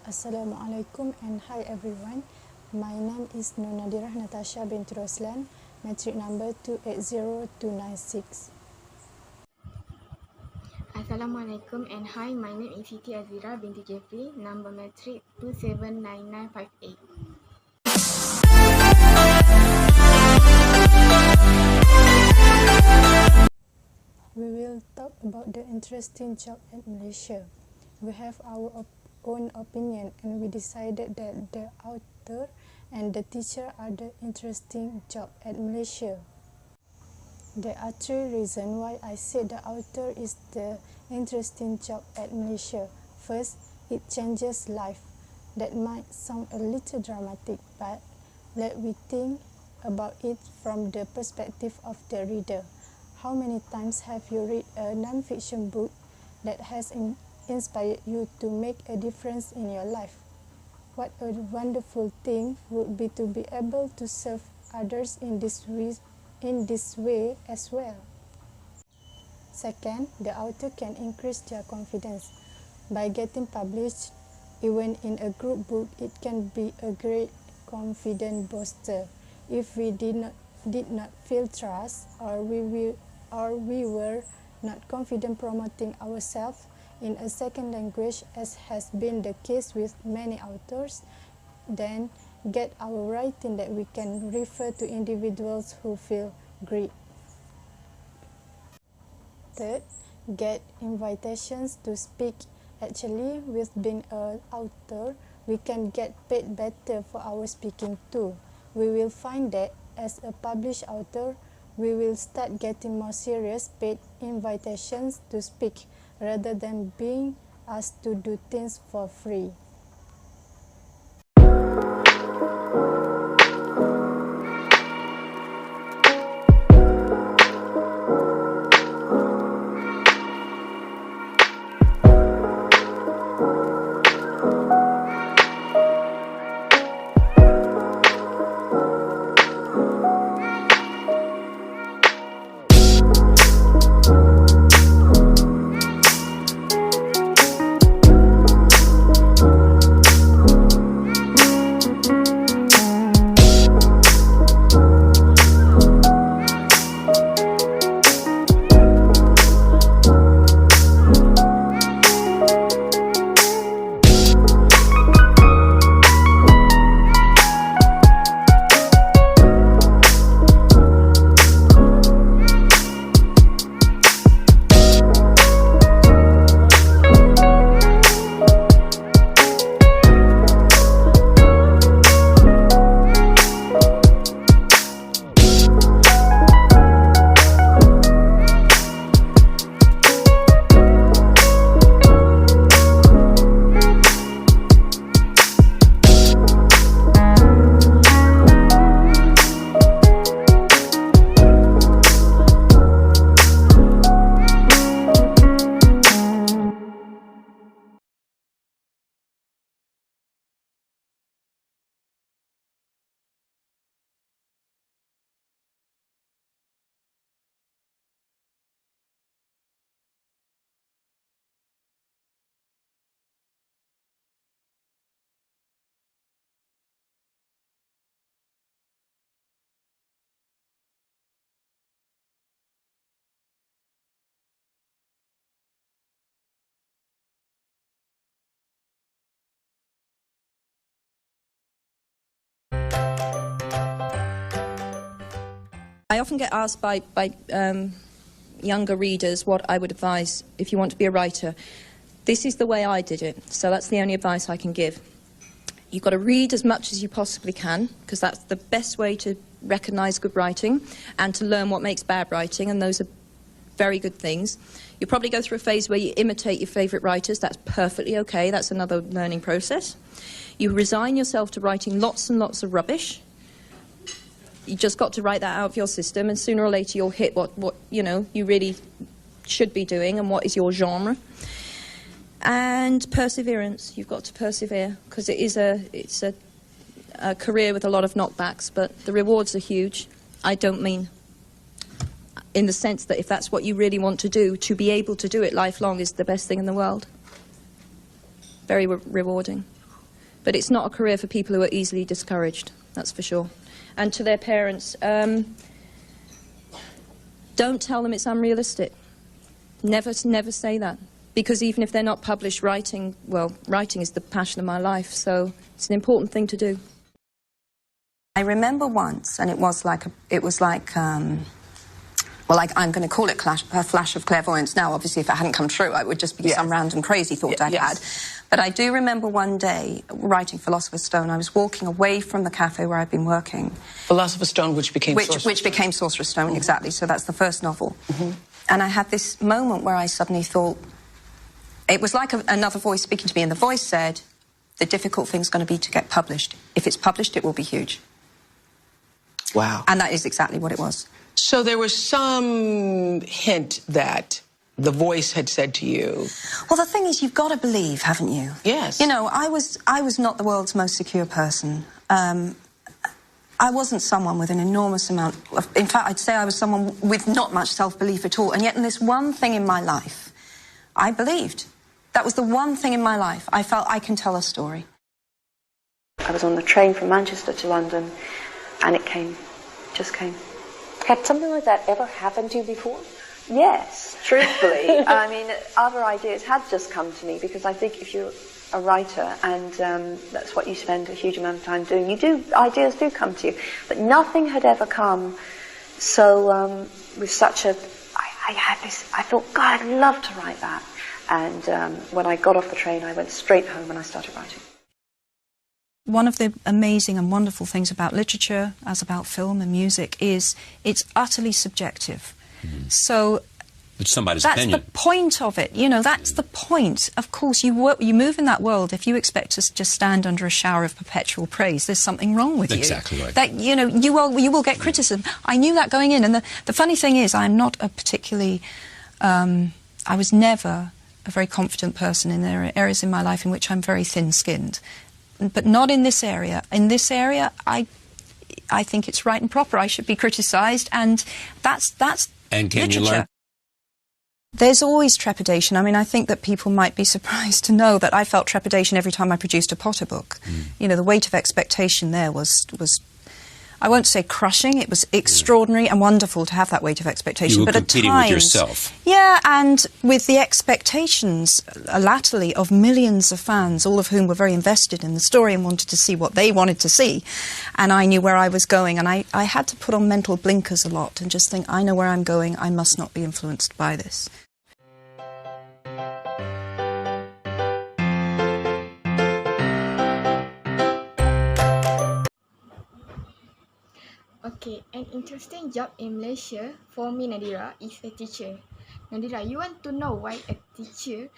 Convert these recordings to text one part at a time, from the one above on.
Assalamualaikum and hi everyone. My name is Nadhirah Natasha Binti Roslan, metric number 280296. Assalamualaikum and hi, my name is Siti Azira Binti Jefri, number metric 279958. We will talk about the interesting job at Malaysia. We have our own opinion and we decided that the author and the teacher are the interesting job at Malaysia. There are three reasons why I said the author is the interesting job at Malaysia. First, it changes life. That might sound a little dramatic, but let we think about it from the perspective of the reader. How many times have you read a non-fiction book that has inspired you to make a difference in your life? What a wonderful thing would be to be able to serve others in this way as well. Second, the author can increase their confidence. By getting published, even in a group book, it can be a great confidence booster. If we did not feel trust or we were not confident promoting ourselves in a second language, as has been the case with many authors, then get our writing that we can refer to individuals who feel great. Third, get invitations to speak. Actually, with being an author, we can get paid better for our speaking too. We will find that as a published author, we will start getting more serious paid invitations to speak rather than being asked to do things for free. I often get asked by younger readers what I would advise if you want to be a writer. This is the way I did it, so that's the only advice I can give. You've got to read as much as you possibly can, because that's the best way to recognise good writing and to learn what makes bad writing, and those are very good things. You'll probably go through a phase where you imitate your favourite writers. That's perfectly okay. That's another learning process. You resign yourself to writing lots and lots of rubbish. You just got to write that out of your system, and sooner or later you'll hit what you know you really should be doing and what is your genre. And perseverance. You've got to persevere, because it's a career with a lot of knockbacks, but the rewards are huge. I don't mean in the sense that if that's what you really want to do, to be able to do it lifelong is the best thing in the world. Very rewarding. But it's not a career for people who are easily discouraged, that's for sure. And to their parents, don't tell them it's unrealistic. Never say that. Because even if they're not published, writing is the passion of my life, so it's an important thing to do. I remember once, and it was like, well, I'm going to call it a flash of clairvoyance now. Obviously, if it hadn't come true, it would just be some random crazy thought I'd had. But I do remember one day, writing Philosopher's Stone, I was walking away from the cafe where I'd been working. Philosopher's Stone, which became Sorcerer's Stone. Which became Sorcerer's Stone, exactly. So that's the first novel. And I had this moment where I suddenly thought, it was like another voice speaking to me, and the voice said, the difficult thing's going to be to get published. If it's published, it will be huge. Wow. And that is exactly what it was. So there was some hint that the voice had said to you... Well, the thing is, you've got to believe, haven't you? Yes. You know, I was not the world's most secure person. I wasn't someone with an enormous amount of... In fact, I'd say I was someone with not much self-belief at all. And yet in this one thing in my life, I believed. That was the one thing in my life. I felt I can tell a story. I was on the train from Manchester to London, and it came, just came. Had something like that ever happened to you before? Yes, truthfully. I mean, other ideas had just come to me, because I think if you're a writer and that's what you spend a huge amount of time doing, ideas do come to you. But nothing had ever come so with such a... I had this, I thought, God, I'd love to write that. And when I got off the train, I went straight home and I started writing. One of the amazing and wonderful things about literature, as about film and music, is it's utterly subjective. So it's somebody's that's opinion. the point of it. You know, that's the point. Of course, you move in that world. If you expect to just stand under a shower of perpetual praise, there's something wrong with you. Exactly right. That, you know, you will get criticism. I knew that going in. And the funny thing is, I'm not a particularly... I was never a very confident person. In there are areas in my life in which I'm very thin-skinned. But not in this area. In this area, I think it's right and proper. I should be criticised, and that's and can literature. You learn? There's always trepidation. I mean, I think that people might be surprised to know that I felt trepidation every time I produced a Potter book. You know, the weight of expectation there was I won't say crushing. It was extraordinary and wonderful to have that weight of expectation. You were but competing at times, with yourself. Yeah, and with the expectations, latterly, of millions of fans, all of whom were very invested in the story and wanted to see what they wanted to see. And I knew where I was going, and I had to put on mental blinkers a lot and just think, I know where I'm going, I must not be influenced by this. Okay, an interesting job in Malaysia for me, Nadhirah, is a teacher. Nadhirah, you want to know why a teacher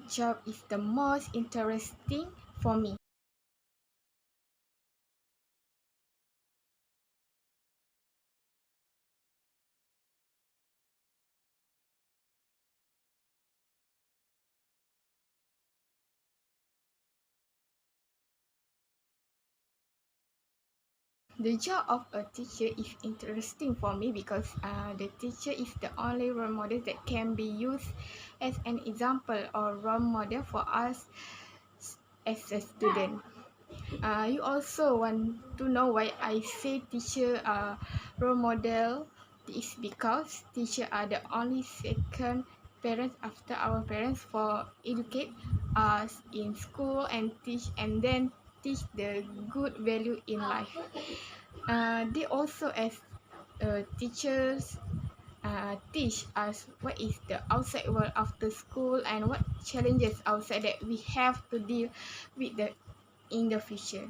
job is the most interesting for me? The job of a teacher is interesting for me because the teacher is the only role model that can be used as an example or role model for us as a student. You also want to know why I say teacher role model. Is because teachers are the only second parents after our parents for educate us in school and then teach the good value in life. They also as teachers teach us what is the outside world after school and what challenges outside that we have to deal with in the future.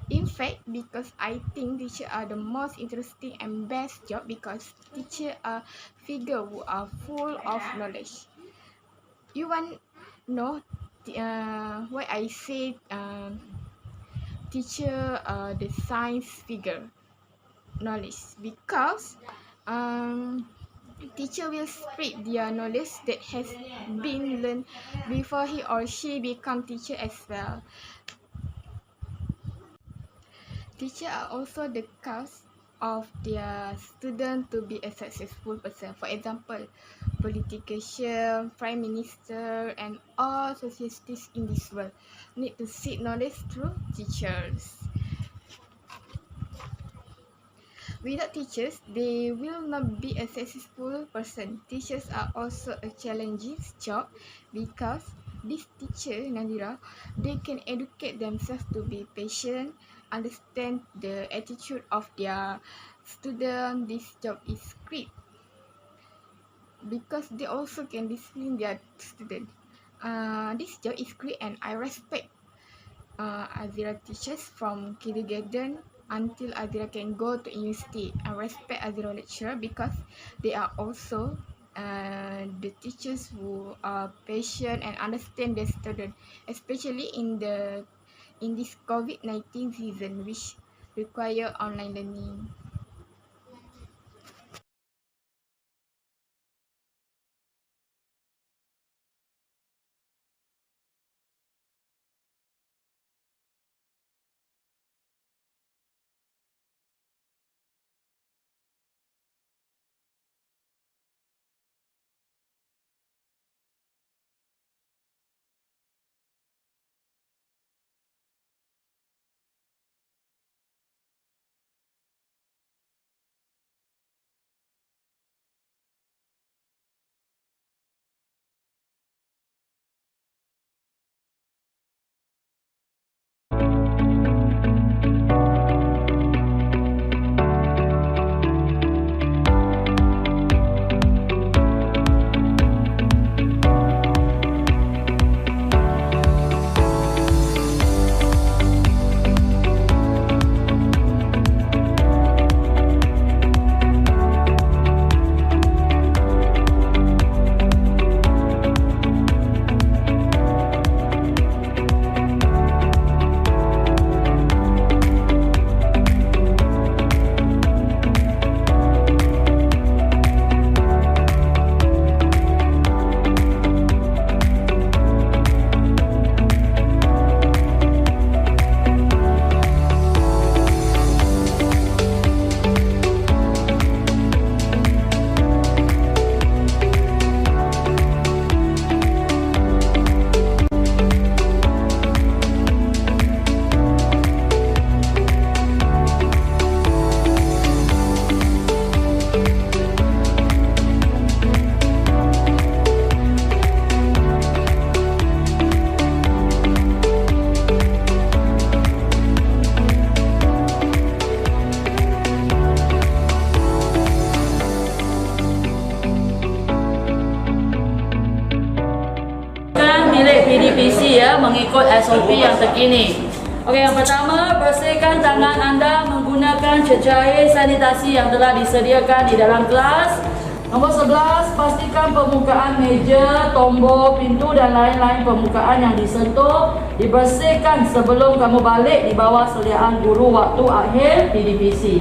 In fact, because I think teachers are the most interesting and best job because teachers are figures who are full of knowledge. You want know why I say teacher the science figure knowledge? Because teacher will spread their knowledge that has been learned before he or she become teacher as well. Teachers are also the cause of their student to be a successful person. For example, politician, prime minister, and all societies in this world need to seek knowledge through teachers. Without teachers, they will not be a successful person. Teachers are also a challenging job because these teachers, Nadhirah, they can educate themselves to be patient, understand the attitude of their student. This job is great because they also can discipline their student. This job is great and I respect Azira teachers from kindergarten until Azira can go to university. I respect Azira lecturer because they are also the teachers who are patient and understand their student, especially in this COVID-19 season, which require online learning. PDPC ya, mengikut SOP yang terkini. Okey, yang pertama, bersihkan tangan anda menggunakan cecair sanitasi yang telah disediakan di dalam kelas. Nombor 11, pastikan permukaan meja, tombol, pintu dan lain-lain permukaan yang disentuh dibersihkan sebelum kamu balik di bawah seliaan guru waktu akhir PDPC.